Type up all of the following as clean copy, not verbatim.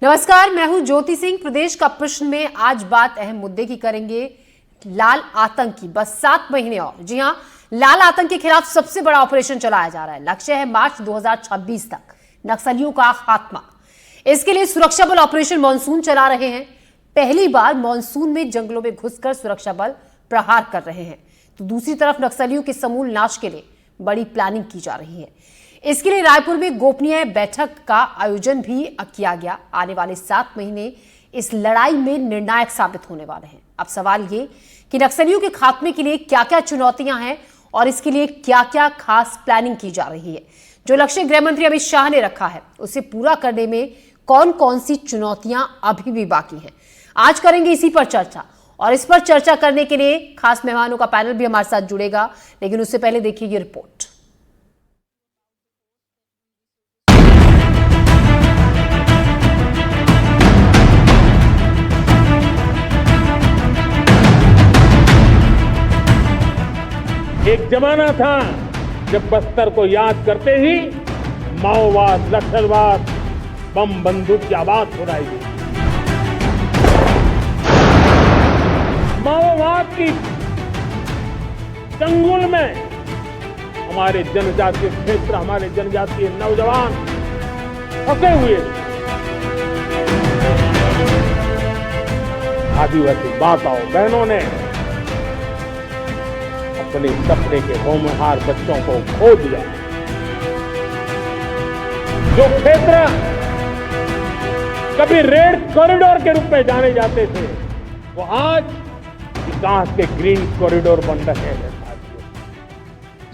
नमस्कार, मैं हूं ज्योति सिंह। प्रदेश का प्रश्न में आज बात अहम मुद्दे की करेंगे, लाल आतंक की। बस 7 महीने और, जी हां, लाल आतंक के खिलाफ सबसे बड़ा ऑपरेशन चलाया जा रहा है। लक्ष्य है मार्च 2026 तक नक्सलियों का खात्मा। इसके लिए सुरक्षा बल ऑपरेशन मानसून चला रहे हैं। पहली बार मानसून में जंगलों में घुसकर सुरक्षा बल प्रहार कर रहे हैं, तो दूसरी तरफ नक्सलियों के समूल नाश के लिए बड़ी प्लानिंग की जा रही है। इसके लिए रायपुर में गोपनीय बैठक का आयोजन भी किया गया। आने वाले 7 महीने इस लड़ाई में निर्णायक साबित होने वाले हैं। अब सवाल ये कि नक्सलियों के खात्मे के लिए क्या क्या चुनौतियां हैं और इसके लिए क्या क्या खास प्लानिंग की जा रही है। जो लक्ष्य गृह मंत्री अमित शाह ने रखा है, उसे पूरा करने में कौन कौन सी चुनौतियां अभी भी बाकी हैं, आज करेंगे इसी पर चर्चा। और इस पर चर्चा करने के लिए खास मेहमानों का पैनल भी हमारे साथ जुड़ेगा, लेकिन उससे पहले देखिए ये रिपोर्ट। एक जमाना था जब बस्तर को याद करते ही माओवाद, नक्सलवाद, बम बंदूक की आवाज सुनाई दी। माओवाद की चंगुल में हमारे जनजातीय क्षेत्र, हमारे जनजातीय नौजवान फंसे हुए। आदिवासी माताओं बहनों ने अपने सपने के होनहार बच्चों को खो दिया। जो क्षेत्र कभी रेड कॉरिडोर के रूप में जाने जाते थे, वो आज विकास के ग्रीन कॉरिडोर बन रहे हैं।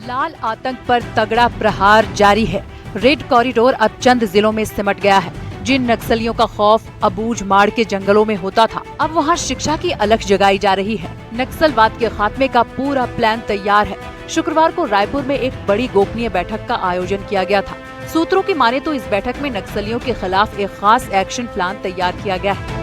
लाल आतंक पर तगड़ा प्रहार जारी है। रेड कॉरिडोर अब चंद जिलों में सिमट गया है। जिन नक्सलियों का खौफ अबूझ माड़ के जंगलों में होता था, अब वहां शिक्षा की अलख जगाई जा रही है। नक्सलवाद के खात्मे का पूरा प्लान तैयार है। शुक्रवार को रायपुर में एक बड़ी गोपनीय बैठक का आयोजन किया गया था। सूत्रों की माने तो इस बैठक में नक्सलियों के खिलाफ एक खास एक्शन प्लान तैयार किया गया है।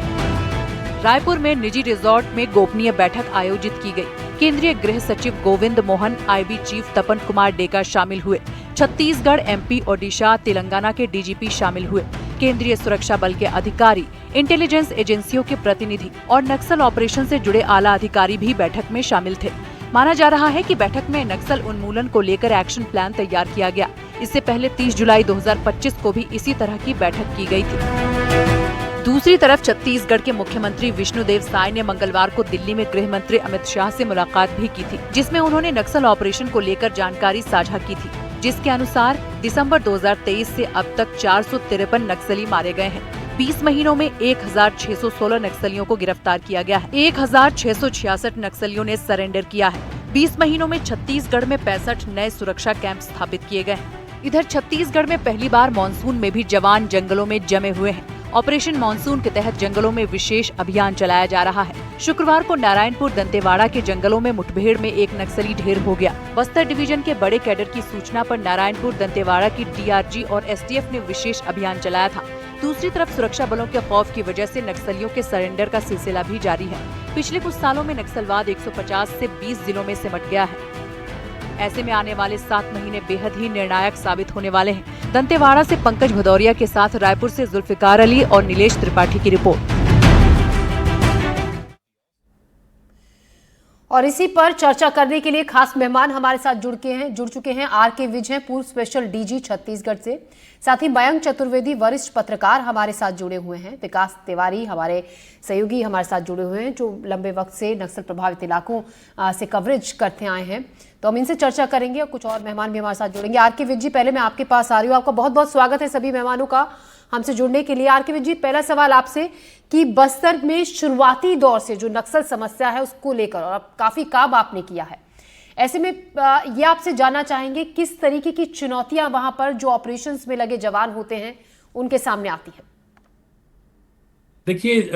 रायपुर में निजी रिजॉर्ट में गोपनीय बैठक आयोजित की गई। केंद्रीय गृह सचिव गोविंद मोहन, आईबी चीफ तपन कुमार डेका शामिल हुए। छत्तीसगढ़, एमपी, ओडिशा, तेलंगाना के डीजीपी शामिल हुए। केंद्रीय सुरक्षा बल के अधिकारी, इंटेलिजेंस एजेंसियों के प्रतिनिधि और नक्सल ऑपरेशन से जुड़े आला अधिकारी भी बैठक में शामिल थे। माना जा रहा है कि बैठक में नक्सल उन्मूलन को लेकर एक्शन प्लान तैयार किया गया। इससे पहले 30 जुलाई 2025 को भी इसी तरह की बैठक की गई थी। दूसरी तरफ छत्तीसगढ़ के मुख्यमंत्री विष्णुदेव साय ने मंगलवार को दिल्ली में गृह मंत्री अमित शाह से मुलाकात भी की थी, जिसमें उन्होंने नक्सल ऑपरेशन को लेकर जानकारी साझा की थी, जिसके अनुसार दिसंबर 2023 से अब तक 453 नक्सली मारे गए हैं। 20 महीनों में 1616 नक्सलियों को गिरफ्तार किया गया है। 1666 नक्सलियों ने सरेंडर किया है। 20 महीनों में छत्तीसगढ़ में 65 नए सुरक्षा कैंप स्थापित किए गए हैं। इधर छत्तीसगढ़ में पहली बार मानसून में भी जवान जंगलों में जमे हुए हैं। ऑपरेशन मानसून के तहत जंगलों में विशेष अभियान चलाया जा रहा है। शुक्रवार को नारायणपुर दंतेवाड़ा के जंगलों में मुठभेड़ में एक नक्सली ढेर हो गया। बस्तर डिवीजन के बड़े कैडर की सूचना पर नारायणपुर दंतेवाड़ा की डीआरजी और एसटीएफ ने विशेष अभियान चलाया था। दूसरी तरफ सुरक्षा बलों के खौफ की वजह से नक्सलियों के सरेंडर का सिलसिला भी जारी है। पिछले कुछ सालों में नक्सलवाद 150 से 20 जिलों में सिमट गया है। ऐसे में आने वाले 7 महीने बेहद ही निर्णायक साबित होने वाले हैं। दंतेवाड़ा से पंकज भदौरिया के साथ रायपुर से जुल्फिकार अली और नीलेश त्रिपाठी की रिपोर्ट। और इसी पर चर्चा करने के लिए खास मेहमान हमारे साथ जुड़ चुके हैं। आर.के. विज हैं, पूर्व स्पेशल डीजी छत्तीसगढ़ से। साथ ही मयंक चतुर्वेदी, वरिष्ठ पत्रकार, हमारे साथ जुड़े हुए हैं। विकास तिवारी, हमारे सहयोगी, हमारे साथ जुड़े हुए हैं, जो लंबे वक्त से नक्सल प्रभावित इलाकों से कवरेज करते आए हैं। तो हम इनसे चर्चा करेंगे और कुछ और मेहमान भी हमारे साथ जुड़ेंगे। आर.के. विज जी, पहले मैं आपके पास आ रही हूँ। आपका बहुत बहुत स्वागत है सभी मेहमानों का हमसे जुड़ने के लिए। आर.के. विज जी, पहला सवाल आपसे कि बस्तर में शुरुआती दौर से जो नक्सल समस्या है उसको लेकर और अब काफी काम आपने किया है, ऐसे में ये आपसे जानना चाहेंगे किस तरीके की चुनौतियां वहां पर जो ऑपरेशंस में लगे जवान होते हैं उनके सामने आती हैं? देखिए,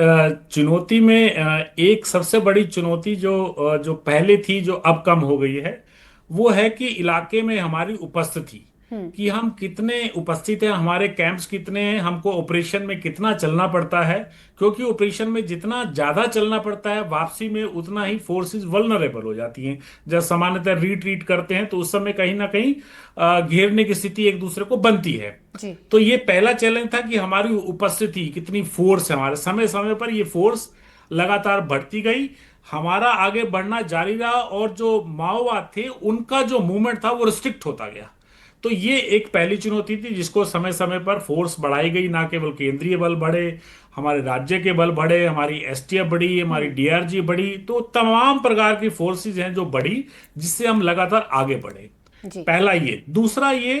चुनौती में एक सबसे बड़ी चुनौती जो पहले थी, जो अब कम हो गई है, वो है कि इलाके में हमारी उपस्थिति, कि हम कितने उपस्थित हैं, हमारे कैंप्स कितने हैं, हमको ऑपरेशन में कितना चलना पड़ता है, क्योंकि ऑपरेशन में जितना ज्यादा चलना पड़ता है वापसी में उतना ही फोर्सेस वल्नरेबल हो जाती हैं। जब सामान्यतः रिट्रीट करते हैं तो उस समय कहीं ना कहीं घेरने की स्थिति एक दूसरे को बनती है। जी। तो ये पहला चैलेंज था कि हमारी उपस्थिति कितनी, फोर्स है हमारे, समय समय पर ये फोर्स लगातार बढ़ती गई, हमारा आगे बढ़ना जारी रहा, और जो माओवाद थे उनका जो मूवमेंट था वो रिस्ट्रिक्ट होता गया। तो ये एक पहली चुनौती थी जिसको समय समय पर फोर्स बढ़ाई गई, ना केवल केंद्रीय बल बढ़े, हमारे राज्य के बल बढ़े, हमारी एसटीएफ बढ़ी, हमारी डीआरजी बढ़ी, तो तमाम प्रकार की फोर्सेस हैं जो बढ़ी, जिससे हम लगातार आगे बढ़े। जी। पहला ये। दूसरा ये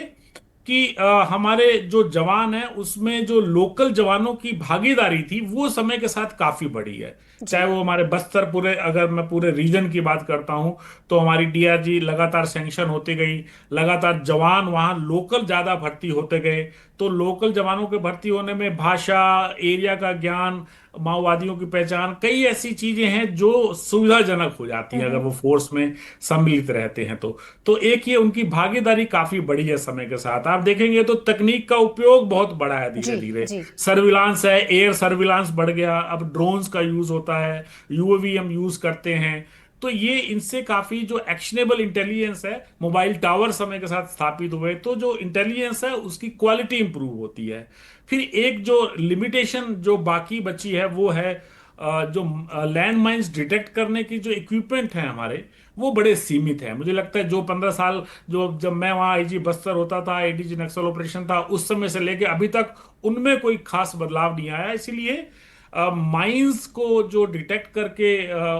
कि हमारे जो जवान हैं उसमें जो लोकल जवानों की भागीदारी थी वो समय के साथ काफी बढ़ी है। चाहे वो हमारे बस्तर, पूरे अगर मैं पूरे रीजन की बात करता हूं तो हमारी डीआरजी लगातार सैंक्शन होती गई, लगातार जवान वहां लोकल ज्यादा भर्ती होते गए। तो लोकल जवानों के भर्ती होने में भाषा, एरिया का ज्ञान, माओवादियों की पहचान, कई ऐसी चीजें हैं जो सुविधाजनक हो जाती हैं अगर वो फोर्स में सम्मिलित रहते हैं तो एक ये उनकी भागीदारी काफी बढ़ी है समय के साथ। आप देखेंगे तो तकनीक का उपयोग बहुत बढ़ा है धीरे जी। धीरे। जी। सर्विलांस है, एयर सर्विलांस बढ़ गया, अब ड्रोन्स का यूज होता है, यूएवी हम यूज करते हैं। तो ये इनसे काफी जो एक्शनेबल इंटेलिजेंस है, मोबाइल टावर समय के साथ स्थापित हुए, तो जो इंटेलिजेंस है उसकी क्वालिटी इंप्रूव होती है। फिर एक जो लिमिटेशन जो बाकी बची है वो है जो लैंड माइंस डिटेक्ट करने की जो इक्विपमेंट है हमारे, वो बड़े सीमित है। मुझे लगता है जो 15 साल जो जब मैं वहाँ आईजी बस्तर होता था, एडीजी नक्सल ऑपरेशन था, उस समय से लेके अभी तक उनमें कोई खास बदलाव नहीं आया। इसीलिए माइंस को जो डिटेक्ट करके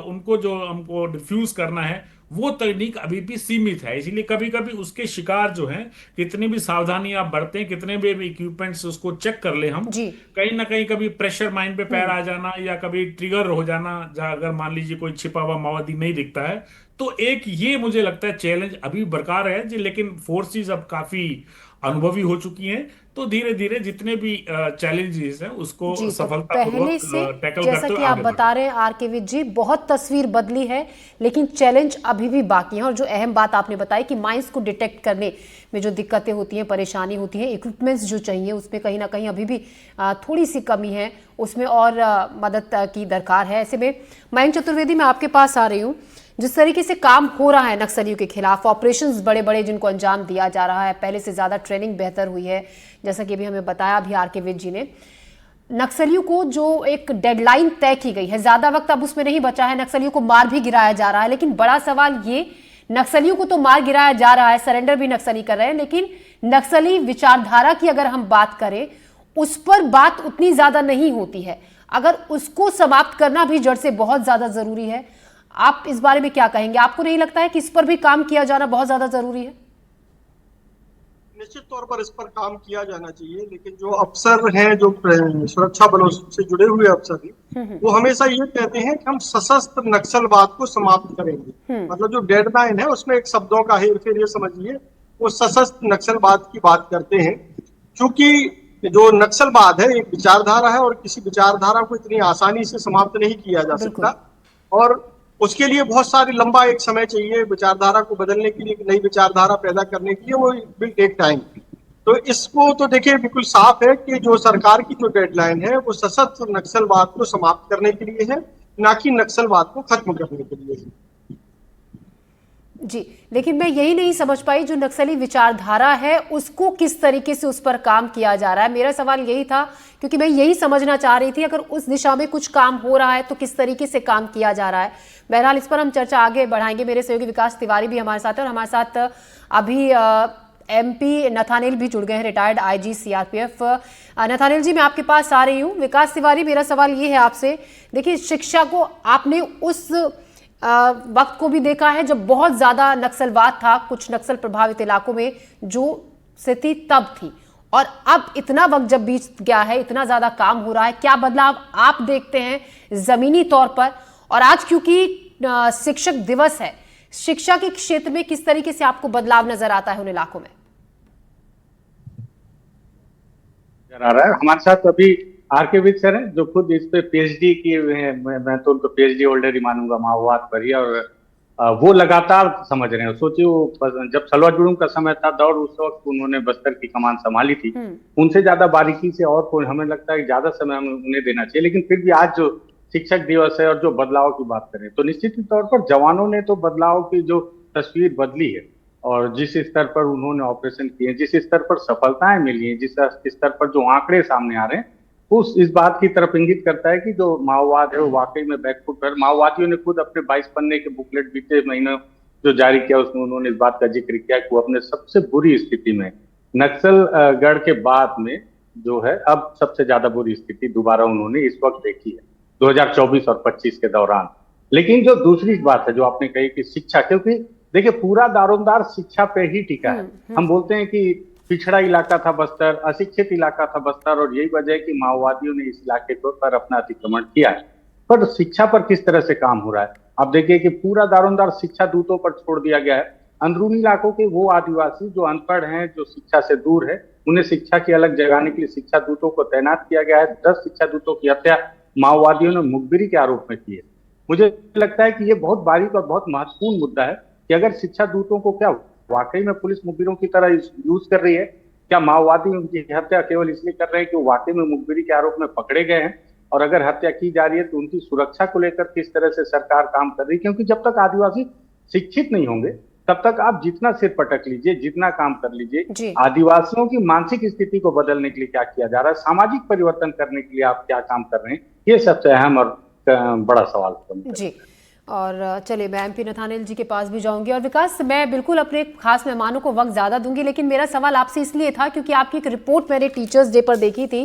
उनको जो हमको डिफ्यूज करना है वो तकनीक अभी भी सीमित है। इसीलिए कभी कभी उसके शिकार जो हैं, कितनी भी सावधानी आप बरतें, कितने भी इक्विपमेंट से उसको चेक कर ले हम, जी। कहीं ना कहीं कभी प्रेशर माइन पे पैर आ जाना या कभी ट्रिगर हो जाना, जहां अगर मान लीजिए कोई छिपा हुआ माओवादी नहीं दिखता है, तो एक ये मुझे लगता है चैलेंज अभी बरकरार है जी। लेकिन फोर्सेस अब काफी अनुभवी हो चुकी हैं, तो धीरे धीरे जितने भी चैलेंजेस हैं उसको जी। तो सफलतापूर्वक पहले से टैकल जैसा करते कि हुए आप आगे बता रहे हैं आरके विज जी, बहुत तस्वीर बदली है लेकिन चैलेंज अभी भी बाकी है। और जो अहम बात आपने बताई कि माइंस को डिटेक्ट करने में जो दिक्कतें होती हैं, परेशानी होती है, इक्विपमेंट्स जो चाहिए उसमें कहीं ना कहीं अभी भी थोड़ी सी कमी है, उसमें और मदद की दरकार है। ऐसे में मयंक चतुर्वेदी, मैं आपके पास आ रही हूँ। जिस तरीके से काम हो रहा है नक्सलियों के खिलाफ, ऑपरेशंस बड़े बड़े जिनको अंजाम दिया जा रहा है, पहले से ज़्यादा ट्रेनिंग बेहतर हुई है, जैसा कि अभी हमें बताया भी आरके विज जी ने। नक्सलियों को जो एक डेडलाइन तय की गई है, ज़्यादा वक्त अब उसमें नहीं बचा है, नक्सलियों को मार भी गिराया जा रहा है। लेकिन बड़ा सवाल ये, नक्सलियों को तो मार गिराया जा रहा है, सरेंडर भी नक्सली कर रहे हैं, लेकिन नक्सली विचारधारा की अगर हम बात करें, उस पर बात उतनी ज़्यादा नहीं होती है। अगर उसको समाप्त करना भी जड़ से बहुत ज़्यादा ज़रूरी है। आप इस बारे में क्या कहेंगे? आपको नहीं लगता है कि इस पर भी काम किया जाना बहुत ज्यादा जरूरी है? निश्चित तौर पर इस पर काम किया जाना चाहिए, लेकिन जो अफसर हैं, जो सुरक्षा बलों से जुड़े हुए अफसर हैं, वो हमेशा ये कहते हैं कि हम सशस्त्र नक्सलवाद को समाप्त करेंगे। मतलब जो डेडलाइन है उसमें एक शब्दों का हेर फेर, ये समझिए वो सशस्त्र नक्सलवाद की बात करते हैं। क्योंकि जो नक्सलवाद है एक विचारधारा है और किसी विचारधारा को इतनी आसानी से समाप्त नहीं किया जा सकता, और उसके लिए बहुत सारी लंबा एक समय चाहिए। विचारधारा को बदलने के लिए, नई विचारधारा पैदा करने के लिए वो विल टेक टाइम। तो इसको तो देखिए बिल्कुल साफ है कि जो सरकार की जो डेडलाइन है वो सशस्त्र नक्सलवाद को समाप्त करने के लिए है, ना कि नक्सलवाद को खत्म करने के लिए है। जी, लेकिन मैं यही नहीं समझ पाई, जो नक्सली विचारधारा है उसको किस तरीके से उस पर काम किया जा रहा है। मेरा सवाल यही था, क्योंकि मैं यही समझना चाह रही थी, अगर उस दिशा में कुछ काम हो रहा है तो किस तरीके से काम किया जा रहा है। बहरहाल इस पर हम चर्चा आगे बढ़ाएंगे। मेरे सहयोगी विकास तिवारी भी हमारे साथ है, और हमारे साथ अभी एमपी नथानिल भी जुड़ गए हैं, रिटायर्ड आईजी सीआरपीएफ। नथानिल जी, मैं आपके पास आ रही हूँ। विकास तिवारी, मेरा सवाल ये है आपसे, देखिए शिक्षा को आपने उस वक्त को भी देखा है जब बहुत ज्यादा नक्सलवाद था कुछ नक्सल प्रभावित इलाकों में, जो स्थिति तब थी, और अब इतना वक्त जब बीत गया है, इतना ज्यादा काम हो रहा है, क्या बदलाव आप देखते हैं जमीनी तौर पर? और आज क्योंकि शिक्षक दिवस है, शिक्षा के क्षेत्र में किस तरीके से आपको बदलाव नजर आता है उन इलाकों में? आ रहा है हमारे साथ अभी आरके विज सर हैं, जो खुद इस पे पीएचडी किए हुए हैं। मैं तो उनको पीएचडी होल्डर ही मानूंगा माओवाद पर ही, और वो लगातार समझ रहे हैं। सोचिए वो जब सलवा जुड़ूम का समय था दौड़, उस वक्त उन्होंने बस्तर की कमान संभाली थी। उनसे ज्यादा बारीकी से और कोई, हमें लगता है ज्यादा समय हमें उन्हें देना चाहिए। लेकिन फिर भी आज जो शिक्षक दिवस है और जो बदलाव की बात करें तो निश्चित तौर पर जवानों ने तो बदलाव की जो तस्वीर बदली है और जिस स्तर पर उन्होंने ऑपरेशन किए, जिस स्तर पर सफलताएं मिली हैं, जिस स्तर पर जो आंकड़े सामने आ रहे हैं, उस इस बात की तरफ इंगित करता है कि जो माओवाद है वो वाकई में बैकफुट पर। माओवादियों ने खुद अपने 22 पन्ने के बुकलेट बीते महीने जो जारी किया उसमें उन्होंने इस बात का जिक्र किया कि वो अपने सबसे बुरी स्थिति में नक्सल गढ़ के बाद में जो है अब सबसे ज्यादा बुरी स्थिति दोबारा उन्होंने इस वक्त देखी है 2024 और 25 के दौरान। लेकिन जो दूसरी बात है जो आपने कही कि शिक्षा, क्योंकि देखिए पूरा दारोमदार शिक्षा पे ही टिका है। हम बोलते हैं कि पिछड़ा इलाका था बस्तर, अशिक्षित इलाका था बस्तर, और यही वजह है कि माओवादियों ने इस इलाके पर अपना अतिक्रमण किया है। पर शिक्षा पर किस तरह से काम हो रहा है आप देखिए कि पूरा दारोमदार शिक्षा दूतों पर छोड़ दिया गया है। अंदरूनी इलाकों के वो आदिवासी जो अनपढ़ हैं, जो शिक्षा से दूर है, उन्हें शिक्षा की अलग जगाने के लिए शिक्षा दूतों को तैनात किया गया है। 10 शिक्षा दूतों की हत्या माओवादियों ने मुखबिरी के आरोप में की है। मुझे लगता है कि ये बहुत बारीक और बहुत महत्वपूर्ण मुद्दा है कि अगर शिक्षा दूतों को क्या वाकई में पुलिस मुखबिरों की तरह यूज कर रही है, क्या माओवादी उनकी हत्या केवल इसलिए कर रहे हैं कि वो वाकई में मुखबिरी के आरोप में पकड़े गए हैं, और अगर हत्या की जा रही है तो उनकी सुरक्षा को लेकर किस तरह से सरकार काम कर रही है। क्योंकि जब तक आदिवासी शिक्षित नहीं होंगे तब तक आप जितना सिर पटक लीजिए, जितना काम कर लीजिए, आदिवासियों की मानसिक स्थिति को बदलने के लिए क्या किया जा रहा है, सामाजिक परिवर्तन करने के लिए आप क्या काम कर रहे हैं, ये सबसे अहम और बड़ा सवाल जी। और चलिए मैं एमपी नथानिल जी के पास भी जाऊंगी। और विकास, मैं बिल्कुल अपने खास मेहमानों को वक्त ज़्यादा दूंगी, लेकिन मेरा सवाल आपसे इसलिए था क्योंकि आपकी एक रिपोर्ट मैंने टीचर्स डे पर देखी थी,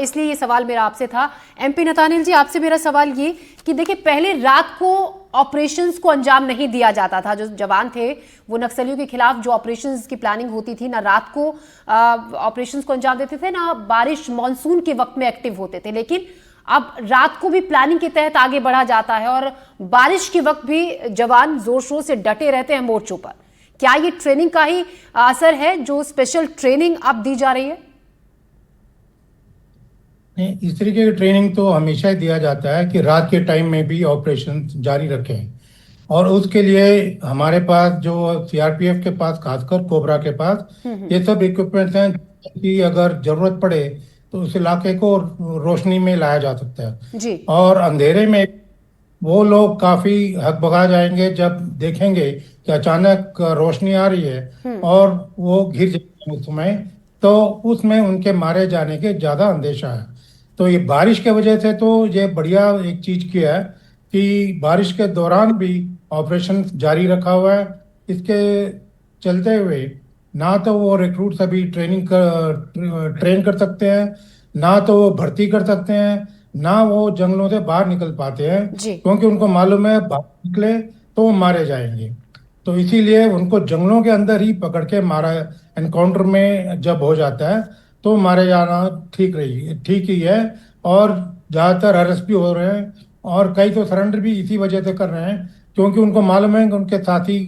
इसलिए ये सवाल मेरा आपसे था। एमपी नथानिल जी, आपसे मेरा सवाल ये कि देखिए, पहले रात को ऑपरेशंस को अंजाम नहीं दिया जाता था। जो जवान थे वो नक्सलियों के खिलाफ जो ऑपरेशंस की प्लानिंग होती थी, ना रात को ऑपरेशंस को अंजाम देते थे, ना बारिश मानसून के वक्त में एक्टिव होते थे। लेकिन अब रात को भी प्लानिंग के तहत आगे बढ़ा जाता है और बारिश के वक्त भी जवान जोर शोर से डटे रहते हैं मोर्चों पर। क्या ये ट्रेनिंग का ही असर है, जो स्पेशल ट्रेनिंग अब दी जा रही है? नहीं, इस तरीके की ट्रेनिंग तो हमेशा ही दिया जाता है कि रात के टाइम में भी ऑपरेशन जारी रखें, और उसके लिए हमारे पास जो सीआरपीएफ के पास, खासकर कोबरा के पास ये सब इक्विपमेंट्स हैं कि अगर जरूरत पड़े तो उस इलाके को रोशनी में लाया जा सकता है जी। और अंधेरे में वो लोग काफी हकबगा जाएंगे जब देखेंगे कि अचानक रोशनी आ रही है और वो घिर जाएंगे उस समय, तो उसमें उनके मारे जाने के ज्यादा अंदेशा है। तो ये बारिश के वजह से तो ये बढ़िया एक चीज किया है कि बारिश के दौरान भी ऑपरेशन जारी रखा हुआ है। इसके चलते हुए ना तो वो रिक्रूट्स अभी ट्रेन कर सकते हैं, ना तो वो भर्ती कर सकते हैं, ना वो जंगलों से बाहर निकल पाते हैं, क्योंकि उनको मालूम है बाहर निकले तो वो मारे जाएंगे। तो इसीलिए उनको जंगलों के अंदर ही पकड़ के मारा, एनकाउंटर में जब हो जाता है तो मारे जाना ठीक ही है। और ज़्यादातर अरेस्ट भी हो रहे हैं और कई तो सरेंडर भी इसी वजह से कर रहे हैं, क्योंकि उनको मालूम है कि उनके साथी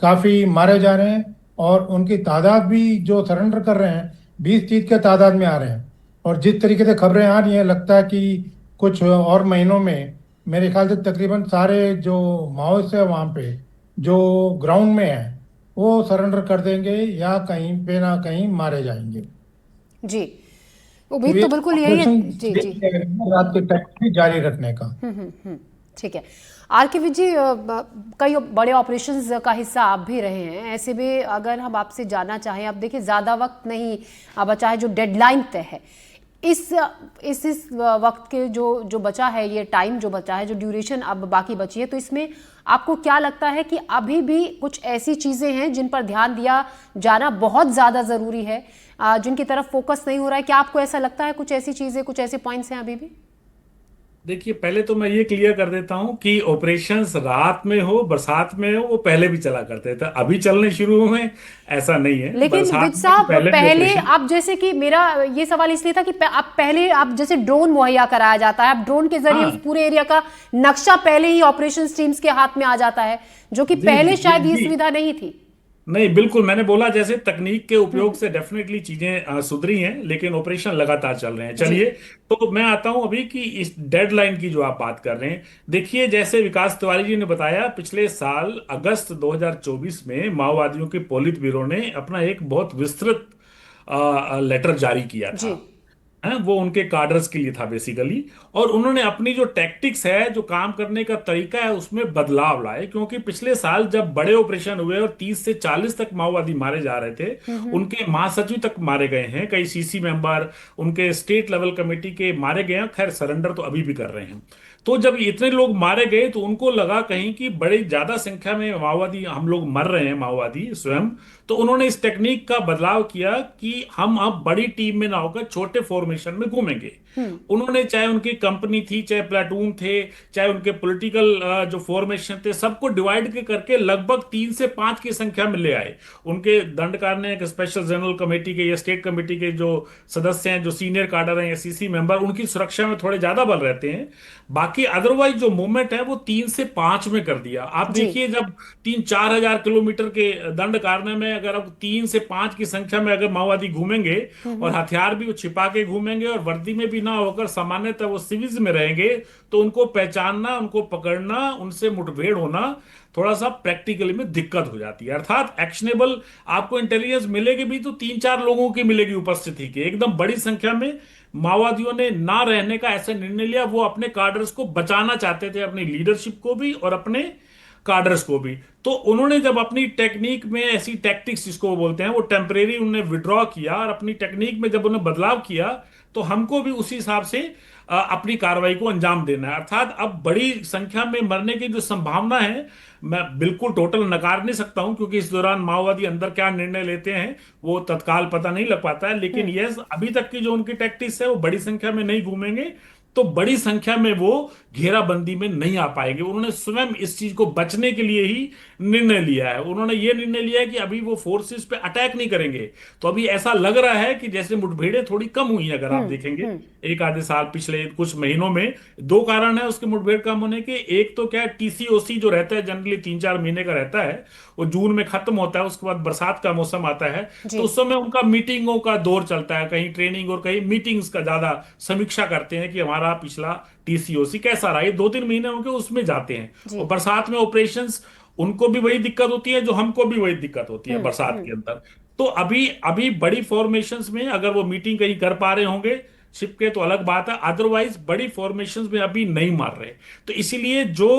काफ़ी मारे जा रहे हैं और उनकी तादाद भी जो सरेंडर कर रहे हैं 20-30 के तादाद में आ रहे हैं। और जिस तरीके से खबरें आ रही हैं, लगता है कि कुछ और महीनों में मेरे ख्याल से तकरीबन सारे जो माओइस्ट है वहाँ पे जो ग्राउंड में है वो सरेंडर कर देंगे या कहीं पे ना कहीं मारे जाएंगे। जी, उम्मीद तो बिल्कुल यही है। जी जी, रात के टाइम जारी रखने का। ठीक है। आरके जी, कई बड़े ऑपरेशंस का हिस्सा आप भी रहे हैं, ऐसे में अगर हम आपसे जानना चाहें, अब देखिए ज़्यादा वक्त नहीं बचा है, जो डेडलाइन तय है, इस वक्त के जो बचा है, ये टाइम जो बचा है, जो ड्यूरेशन अब बाकी बची है, तो इसमें आपको क्या लगता है कि अभी भी कुछ ऐसी चीज़ें हैं जिन पर ध्यान दिया जाना बहुत ज़्यादा ज़रूरी है, जिनकी तरफ फोकस नहीं हो रहा है? क्या आपको ऐसा लगता है कुछ ऐसी चीज़ें, कुछ ऐसे पॉइंट्स हैं अभी भी? देखिए, पहले तो मैं ये क्लियर कर देता हूं कि ऑपरेशंस रात में हो, बरसात में हो, वो पहले भी चला करते थे, अभी चलने शुरू हुए, ऐसा नहीं है। लेकिन विज साहब, पहले आप, जैसे कि मेरा ये सवाल इसलिए था कि आप जैसे ड्रोन मुहैया कराया जाता है, आप ड्रोन के जरिए उस पूरे एरिया का नक्शा पहले ही ऑपरेशन टीम्स के हाथ में आ जाता है, जो कि पहले शायद ये सुविधा नहीं थी। नहीं, बिल्कुल, मैंने बोला जैसे तकनीक के उपयोग से डेफिनेटली चीजें सुधरी हैं, लेकिन ऑपरेशन लगातार चल रहे हैं। जी। चलिए, तो मैं आता हूं अभी कि इस डेडलाइन की जो आप बात कर रहे हैं। देखिए, जैसे विकास तिवारी जी ने बताया, पिछले साल अगस्त 2024 में माओवादियों के पोलित ब्यूरो ने अपना एक बहुत विस्तृत लेटर जारी किया जी। था। हैं, वो उनके कार्डर्स के लिए था बेसिकली। और उन्होंने अपनी जो टैक्टिक्स है, जो काम करने का तरीका है, उसमें बदलाव लाए, क्योंकि पिछले साल जब बड़े ऑपरेशन हुए और 30 से 40 तक माओवादी मारे जा रहे थे, उनके महासचिव तक मारे गए हैं, कई सीसी मेंबर, उनके स्टेट लेवल कमेटी के मारे गए हैं। खैर, सरेंडर तो अभी भी कर रहे हैं। तो जब इतने लोग मारे गए तो उनको लगा कहीं कि बड़ी ज्यादा संख्या में माओवादी, हम लोग मर रहे हैं, माओवादी स्वयं। तो उन्होंने इस टेक्निक का बदलाव किया कि हम अब बड़ी टीम में ना होकर छोटे फॉर्मेशन में घूमेंगे। उन्होंने, चाहे उनकी कंपनी थी, चाहे प्लाटून थे, चाहे उनके पॉलिटिकल जो फॉर्मेशन थे, सबको डिवाइड करके लगभग 3 से 5 की संख्या में ले आए। उनके दंडकार ने एक स्पेशल जनरल कमेटी के या स्टेट कमेटी के जो सदस्य हैं, जो सीनियर कार्डर हैं या सीसी मेंबर, उनकी सुरक्षा में थोड़े ज्यादा बल रहते हैं। बाकी अदरवाइज जो मूवमेंट है वो 3 से 5 में कर दिया। आप देखिए, जब 3-4 हजार किलोमीटर के दंड कारने में अगर अब 3 से 5 की संख्या में अगर माओवादी घूमेंगे और हथियार भी वो छिपा के घूमेंगे और वर्दी में भी ना होकर सामान्यतः वो सिविल्स में रहेंगे, तो उनको पहचानना, उनको पकड़ना, उनसे मुठभेड़ होना थोड़ा सा प्रैक्टिकली में दिक्कत हो जाती है। अर्थात एक्शनेबल आपको इंटेलिजेंस मिलेगी भी तो 3-4 लोगों की मिलेगी उपस्थिति की। एकदम बड़ी संख्या में माओवादियों ने ना रहने का ऐसा निर्णय लिया। वो अपने कार्डर्स को बचाना चाहते थे, अपनी लीडरशिप को भी और अपने कार्डर्स को भी। तो उन्होंने जब अपनी टेक्निक में ऐसी टैक्टिक्स जिसको बोलते हैं, वो टेम्परेरी उन्होंने विड्रॉ किया और अपनी टेक्निक में जब उन्होंने बदलाव किया, तो हमको भी उसी हिसाब से अपनी कार्रवाई को अंजाम देना है। अर्थात अब बड़ी संख्या में मरने की जो संभावना है, मैं बिल्कुल टोटल नकार नहीं सकता हूं, क्योंकि इस दौरान माओवादी अंदर क्या निर्णय लेते हैं वो तत्काल पता नहीं लग पाता है। लेकिन यस, अभी तक की जो उनकी टैक्टिक्स है, वो बड़ी संख्या में नहीं घूमेंगे, तो बड़ी संख्या में वो घेराबंदी में नहीं आ पाएंगे। उन्होंने स्वयं इस चीज को बचने के लिए ही निर्णय लिया है। उन्होंने ये निर्णय लिया है कि अभी वो फोर्सेस पे अटैक नहीं करेंगे। तो अभी ऐसा लग रहा है कि जैसे मुठभेड़ें थोड़ी कम हुई हैं, अगर आप देखेंगे एक आधे साल, पिछले कुछ महीनों में। 2 कारण है उसके मुठभेड़ कम होने के। एक तो क्या है, टीसीओसी जो रहता है जनरली 3-4 महीने का रहता है, वो जून में खत्म होता है। उसके बाद बरसात का मौसम आता है, तो उस समय उनका मीटिंगों का दौर चलता है, कहीं ट्रेनिंग और कहीं मीटिंग्स का ज्यादा समीक्षा करते हैं कि हमारा पिछला टीसीओसी कैसा रहा। ये 2-3 महीने उनके उसमें जाते हैं। और बरसात में ऑपरेशंस, उनको भी वही दिक्कत होती है जो हमको भी वही दिक्कत होती है बरसात के अंदर। तो अभी अभी बड़ी फॉर्मेशंस में अगर वो मीटिंग कहीं कर पा रहे होंगे छिप के, तो अलग बात है। अदरवाइज बड़ी फॉर्मेशंस में अभी नहीं मार रहे। तो इसीलिए जो,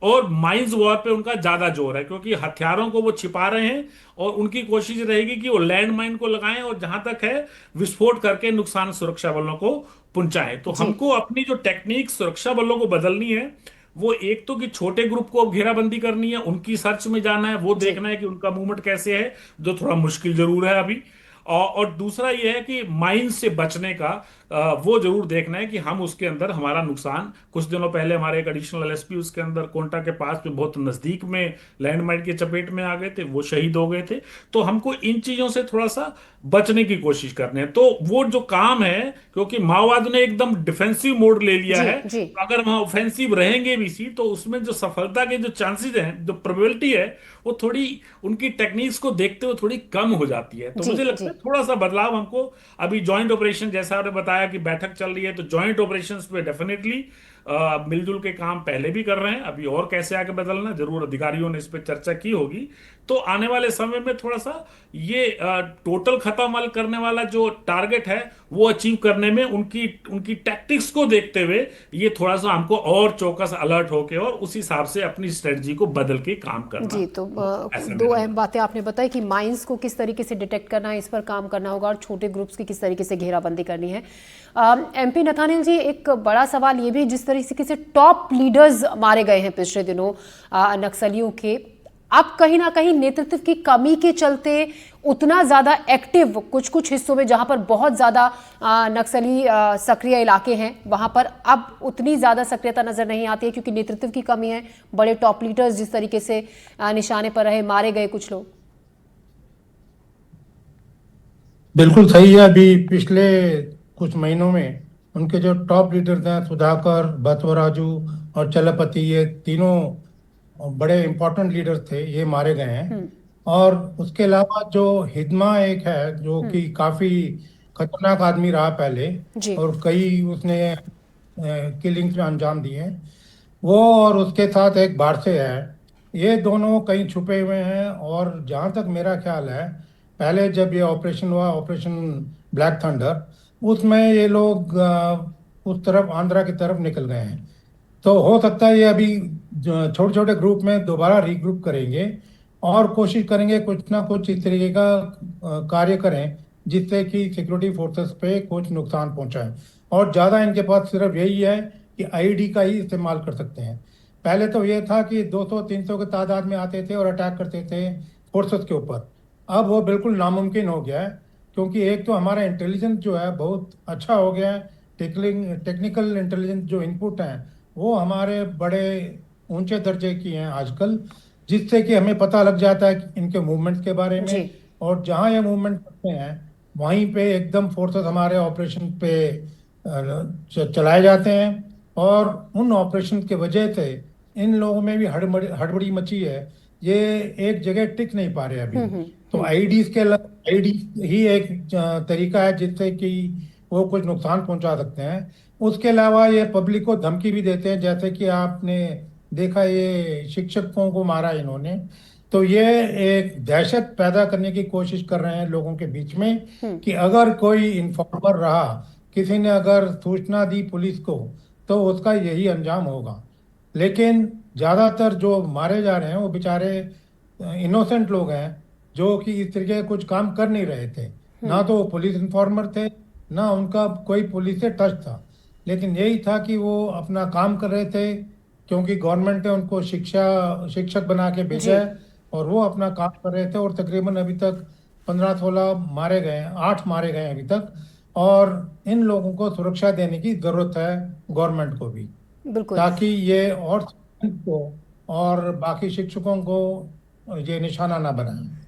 और माइंस वॉर पे उनका ज्यादा जोर है, क्योंकि हथियारों को वो छिपा रहे हैं और उनकी कोशिश रहेगी कि वो लैंड माइन को लगाएं और जहां तक है विस्फोट करके नुकसान सुरक्षा बलों को पहुंचाएं। तो हमको अपनी जो टेक्निक सुरक्षा बलों को बदलनी है, वो एक तो कि छोटे ग्रुप को घेराबंदी करनी है, उनकी सर्च में जाना है, वो देखना है कि उनका मूवमेंट कैसे है, जो थोड़ा मुश्किल जरूर है अभी। और दूसरा ये है कि माइन से बचने का वो जरूर देखना है कि हम उसके अंदर हमारा नुकसान। कुछ दिनों पहले हमारे एक एडिशनल एसपी उसके अंदर कोंटा के पास में बहुत नजदीक में लैंडमाइन की चपेट में आ गए थे, वो शहीद हो गए थे। तो हमको इन चीजों से थोड़ा सा बचने की कोशिश करनी है। तो वो जो काम है, क्योंकि माओवाद ने एकदम डिफेंसिव मोड ले लिया है, तो अगर वहां ऑफेंसिव रहेंगे भी सी, तो उसमें जो सफलता के जो चांसेस हैं, जो प्रोबेबिलिटी है, वो थोड़ी उनकी टेक्निक्स को देखते हुए थोड़ी कम हो जाती है। तो मुझे लगता है थोड़ा सा बदलाव हमको अभी ज्वाइंट ऑपरेशन, जैसा आपने बताया कि बैठक चल रही है, तो ज्वाइंट ऑपरेशंस पे डेफिनेटली मिलजुल के काम पहले भी कर रहे हैं। अभी और कैसे आगे बदलना, जरूर अधिकारियों ने इस पर चर्चा की होगी। तो आने वाले समय में थोड़ा सा ये टोटल खत्म करने वाला जो टारगेट है, वो अचीव करने में उनकी टैक्टिक्स को देखते हुए ये थोड़ा सा हमको और चौकस अलर्ट होके और उस हिसाब से अपनी स्ट्रेटजी को बदल के काम करना। जी, तो 2 अहम बातें आपने बताई कि माइंस को किस तरीके से डिटेक्ट करना है, इस पर काम करना होगा, और छोटे ग्रुप्स की किस तरीके से घेराबंदी करनी है। एमपी नथानिल जी, एक बड़ा सवाल ये भी, जिस तरीके से टॉप लीडर्स मारे गए हैं पिछले दिनों नक्सलियों के, अब कहीं ना कहीं नेतृत्व की कमी के चलते उतना ज्यादा एक्टिव कुछ हिस्सों में, जहां पर बहुत ज्यादा नक्सली सक्रिय इलाके हैं, वहां पर अब उतनी ज्यादा सक्रियता नजर नहीं आती है, क्योंकि नेतृत्व की कमी है। बड़े टॉप लीडर्स जिस तरीके से निशाने पर रहे, मारे गए कुछ लोग। बिल्कुल सही है। अभी पिछले कुछ महीनों में उनके जो टॉप लीडर्स हैं, सुधाकर, बसवराजू और चलपति, ये तीनों बड़े इंपॉर्टेंट लीडर्स थे, ये मारे गए हैं। और उसके अलावा जो हिदमा एक है जो कि काफी खतरनाक आदमी रहा पहले, जी। और कई उसने किलिंग्स में अंजाम दिए हैं, वो और उसके साथ एक बारसे है। ये दोनों कहीं छुपे हुए हैं, और जहाँ तक मेरा ख्याल है, पहले जब ये ऑपरेशन हुआ, ऑपरेशन ब्लैक थंडर, उसमें ये लोग उस तरफ आंध्रा की तरफ निकल गए हैं। तो हो सकता है ये अभी छोटे छोटे ग्रुप में दोबारा रीग्रुप करेंगे और कोशिश करेंगे कुछ ना कुछ इस तरीके का कार्य करें जिससे कि सिक्योरिटी फोर्सेस पे कुछ नुकसान पहुंचाए। और ज़्यादा इनके पास सिर्फ यही है कि आईडी का ही इस्तेमाल कर सकते हैं। पहले तो ये था कि 200-300 के तादाद में आते थे और अटैक करते थे फोर्सेस के ऊपर। अब वो बिल्कुल नामुमकिन हो गया है, क्योंकि एक तो हमारा इंटेलिजेंस जो है बहुत अच्छा हो गया है। टेक्निकल इंटेलिजेंस जो इनपुट हैं वो हमारे बड़े ऊंचे दर्जे की हैं आजकल, जिससे कि हमें पता लग जाता है कि इनके मूवमेंट्स के बारे जी। में। और जहाँ ये मूवमेंट करते हैं वहीं पे एकदम फोर्सेस हमारे ऑपरेशन पे चलाए जाते हैं। और उन ऑपरेशन के वजह से इन लोगों में भी हड़बड़ी मची है। ये एक जगह टिक नहीं पा रहे अभी। तो आईडी ही एक तरीका है जिससे कि वो कुछ नुकसान पहुंचा सकते हैं। उसके अलावा ये पब्लिक को धमकी भी देते हैं, जैसे कि आपने देखा ये शिक्षकों को मारा इन्होंने। तो ये एक दहशत पैदा करने की कोशिश कर रहे हैं लोगों के बीच में कि अगर कोई इन्फॉर्मर रहा, किसी ने अगर सूचना दी पुलिस को, तो उसका यही अंजाम होगा। लेकिन ज़्यादातर जो मारे जा रहे हैं वो बेचारे इनोसेंट लोग हैं जो कि इस तरीके के कुछ काम कर नहीं रहे थे। ना तो वो पुलिस इन्फॉर्मर थे, ना उनका कोई पुलिस से टच था, लेकिन यही था कि वो अपना काम कर रहे थे, क्योंकि गवर्नमेंट ने उनको शिक्षक बना के भेजा है और वो अपना काम कर रहे थे। और तकरीबन अभी तक 15-16 मारे गए हैं, 8 मारे गए हैं अभी तक। और इन लोगों को सुरक्षा देने की जरूरत है गवर्नमेंट को भी, बिल्कुल। ताकि ये और को और बाकी शिक्षकों को ये निशाना ना बनाए।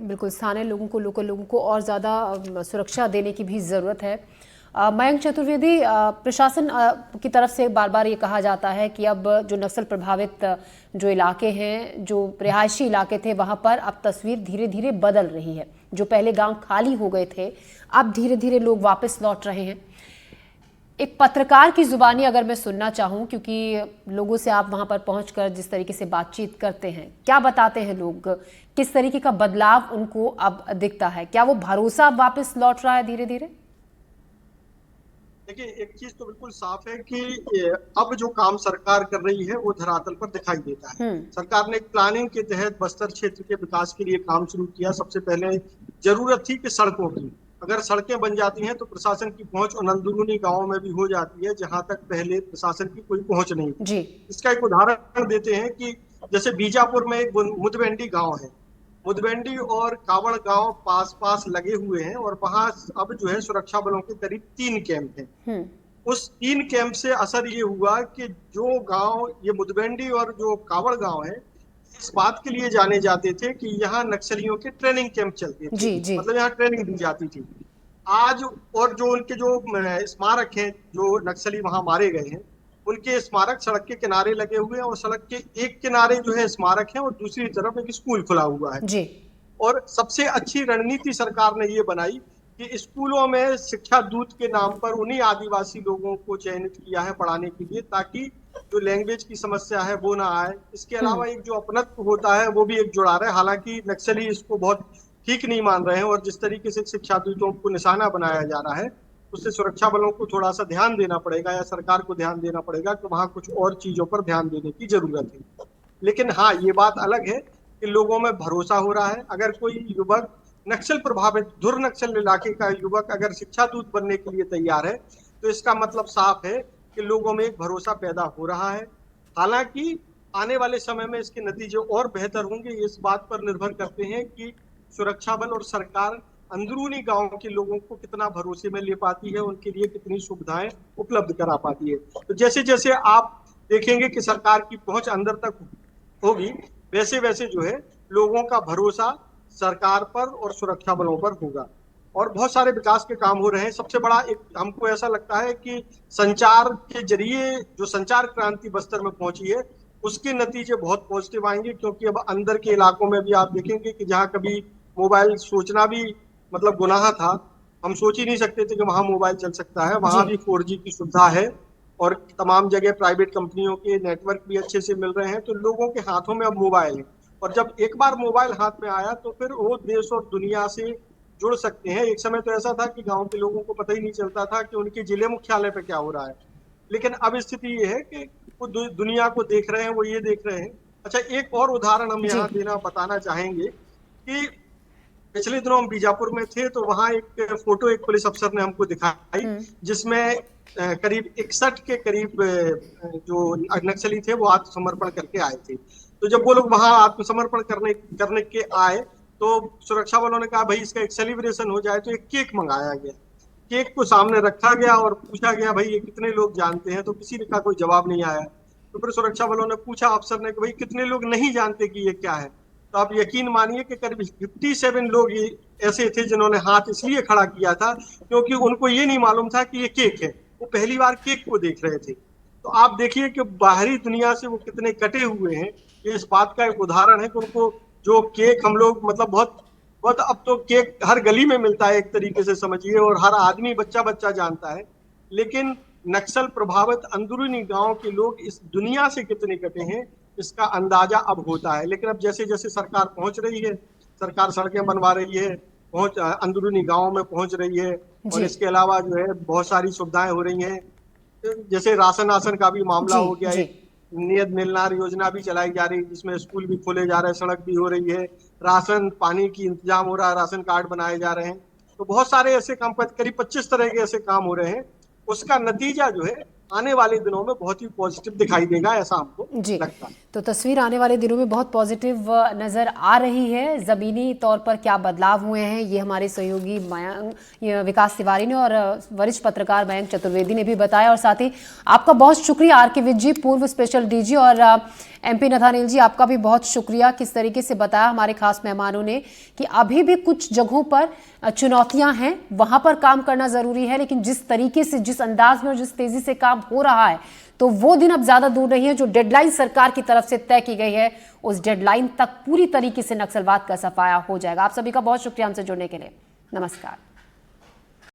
बिल्कुल, स्थानीय लोगों को, लोकल लोगों को और ज़्यादा सुरक्षा देने की भी ज़रूरत है। मयंक चतुर्वेदी, प्रशासन की तरफ से बार बार ये कहा जाता है कि अब जो नक्सल प्रभावित जो इलाके हैं, जो रिहायशी इलाके थे, वहाँ पर अब तस्वीर धीरे धीरे बदल रही है। जो पहले गांव खाली हो गए थे, अब धीरे धीरे लोग वापस लौट रहे हैं। एक पत्रकार की जुबानी अगर मैं सुनना चाहूँ, क्योंकि लोगों से आप वहाँ पर पहुँचकर जिस तरीके से बातचीत करते हैं, क्या बताते हैं लोग, किस तरीके का बदलाव उनको अब दिखता है? क्या वो भरोसा वापस लौट रहा है धीरे धीरे? देखिए, एक चीज तो बिल्कुल साफ है कि अब जो काम सरकार कर रही है वो धरातल पर दिखाई देता है। सरकार ने एक प्लानिंग के तहत बस्तर क्षेत्र के विकास के लिए काम शुरू किया। सबसे पहले जरूरत थी कि सड़कों की, अगर सड़कें बन जाती हैं तो प्रशासन की पहुंच उन अंदरूनी गांवों में भी हो जाती है जहां तक पहले प्रशासन की कोई पहुंच नहीं थी। इसका एक उदाहरण देते हैं कि जैसे बीजापुर में एक मुदबेंडी गांव है। मुदबेंडी और कावड़ गांव पास पास लगे हुए हैं और वहां अब जो है सुरक्षा बलों के करीब 3 कैंप हैं। उस 3 कैंप से असर ये हुआ कि जो गांव, ये मुदबेंडी और जो कावड़ गांव है, इस बात के लिए जाने जाते थे कि यहाँ नक्सलियों के ट्रेनिंग कैंप चलते थे। मतलब यहाँ ट्रेनिंग दी जाती थी। आज और जो उनके जो स्मारक हैं, जो नक्सली वहां मारे गए हैं, उनके स्मारक सड़क के किनारे लगे हुए हैं और सड़क के एक किनारे जो है स्मारक है और दूसरी तरफ एक स्कूल खुला हुआ है। और सबसे अच्छी रणनीति सरकार ने ये बनाई कि स्कूलों में शिक्षा दूत के नाम पर उन्हीं आदिवासी लोगों को चयनित किया है पढ़ाने के लिए, ताकि जो लैंग्वेज की समस्या है वो ना आए। इसके अलावा एक जो अपनत्व होता है वो भी एक जुड़ा रहा है। हालांकि नक्सली इसको बहुत ठीक नहीं मान रहे हैं और जिस तरीके से शिक्षा दूतों को निशाना बनाया जा रहा है, उससे सुरक्षा बलों को थोड़ा सा ध्यान देना पड़ेगा या सरकार को ध्यान देना पड़ेगा कि वहां कुछ और चीजों पर ध्यान देने की जरूरत है। लेकिन हाँ, ये बात अलग है कि लोगों में भरोसा हो रहा है। अगर कोई युवक नक्सल प्रभावित धुर नक्सल इलाके का युवक अगर शिक्षा दूत बनने के लिए तैयार है, तो इसका मतलब साफ है कि लोगों में एक भरोसा पैदा हो रहा है। हालांकि आने वाले समय में इसके नतीजे और बेहतर होंगे, इस बात पर निर्भर करते हैं कि सुरक्षा बल और सरकार अंदरूनी गांव के लोगों को कितना भरोसे में ले पाती है, उनके लिए कितनी सुविधाएं उपलब्ध करा पाती है। तो जैसे जैसे आप देखेंगे कि सरकार की पहुंच अंदर तक होगी, वैसे वैसे जो है लोगों का भरोसा सरकार पर और सुरक्षा बलों पर होगा। और बहुत सारे विकास के काम हो रहे हैं। सबसे बड़ा एक हमको ऐसा लगता है कि संचार के जरिए जो संचार क्रांति बस्तर में पहुंची है, उसके नतीजे बहुत पॉजिटिव आएंगे, क्योंकि अब अंदर के इलाकों में भी आप देखेंगे कि जहाँ कभी मोबाइल सोचना भी मतलब गुनाह था, हम सोच ही नहीं सकते थे कि वहां मोबाइल चल सकता है, वहां भी 4G की सुविधा है और तमाम जगह प्राइवेट कंपनियों के नेटवर्क भी अच्छे से मिल रहे हैं, तो लोगों के हाथों में अब मोबाइल है। और जब एक बार मोबाइल हाथ में आया तो फिर वो देश और दुनिया से जुड़ सकते हैं। एक समय तो ऐसा था कि गांव के लोगों को पता ही नहीं चलता था कि उनके जिले मुख्यालय पे क्या हो रहा है, लेकिन अब स्थिति ये है कि वो दुनिया को देख रहे हैं, वो ये देख रहे हैं। अच्छा, एक और उदाहरण हम यहाँ बताना चाहेंगे कि पिछले दिनों हम बीजापुर में थे, तो वहां एक फोटो एक पुलिस अफसर ने हमको दिखाई जिसमें करीब 61 के करीब जो नक्सली थे वो आत्मसमर्पण करके आए थे। तो जब वो लोग वहां आत्मसमर्पण करने के आए तो सुरक्षा वालों ने कहा भाई इसका एक सेलिब्रेशन हो जाए, तो एक केक मंगाया गया। केक को सामने रखा गया और पूछा गया भाई ये कितने लोग जानते हैं, तो किसी का कोई जवाब नहीं आया। तो फिर सुरक्षा वालों ने पूछा अफसर ने कि भाई कितने लोग नहीं जानते कि ये क्या है, तो आप यकीन मानिए कि करीब 57 लोग ऐसे थे जिन्होंने हाथ इसलिए खड़ा किया था क्योंकि उनको ये नहीं मालूम था कि ये केक है, वो पहली बार केक को देख रहे थे। तो आप देखिए कि बाहरी दुनिया से वो कितने कटे हुए हैं। ये इस बात का एक उदाहरण है कि उनको जो केक हम लोग मतलब बहुत बहुत, अब तो केक हर गली में मिलता है एक तरीके से समझिए, और हर आदमी बच्चा बच्चा जानता है, लेकिन नक्सल प्रभावित अंदरूनी गांव के लोग इस दुनिया से कितने कटे हैं इसका अंदाजा अब होता है। लेकिन अब जैसे जैसे सरकार पहुंच रही है, सरकार सड़कें बनवा रही है, पहुंच अंदरूनी गांवों में पहुंच रही है, और इसके अलावा जो है बहुत सारी सुविधाएं हो रही हैं। जैसे राशन का भी मामला हो गया है, नियत मिलनार योजना भी चलाई जा रही है जिसमें स्कूल भी खोले जा रहे हैं, सड़क भी हो रही है, राशन पानी की इंतजाम हो रहा है, राशन कार्ड बनाए जा रहे हैं। तो बहुत सारे ऐसे काम, करीब 25 तरह के ऐसे काम हो रहे हैं। उसका नतीजा जो है आने वाले दिनों में बहुत ही पॉजिटिव दिखाई देगा, ऐसा हमको लगता है। तो तस्वीर आने वाले दिनों में बहुत पॉजिटिव नजर आ रही है। जमीनी तौर पर क्या बदलाव हुए हैं ये हमारे सहयोगी विकास तिवारी ने और वरिष्ठ पत्रकार मयंक चतुर्वेदी ने भी बताया। और साथ ही आपका बहुत शुक्रिया आर के विज जी, पूर्व स्पेशल डीजी, और MP नथानिल जी आपका भी बहुत शुक्रिया। किस तरीके से बताया हमारे खास मेहमानों ने कि अभी भी कुछ जगहों पर चुनौतियां हैं, वहां पर काम करना जरूरी है, लेकिन जिस तरीके से, जिस अंदाज में और जिस तेजी से काम हो रहा है, तो वो दिन अब ज्यादा दूर नहीं है जो डेडलाइन सरकार की तरफ से तय की गई है, उस डेडलाइन तक पूरी तरीके से नक्सलवाद का सफाया हो जाएगा। आप सभी का बहुत शुक्रिया हमसे जुड़ने के लिए। नमस्कार।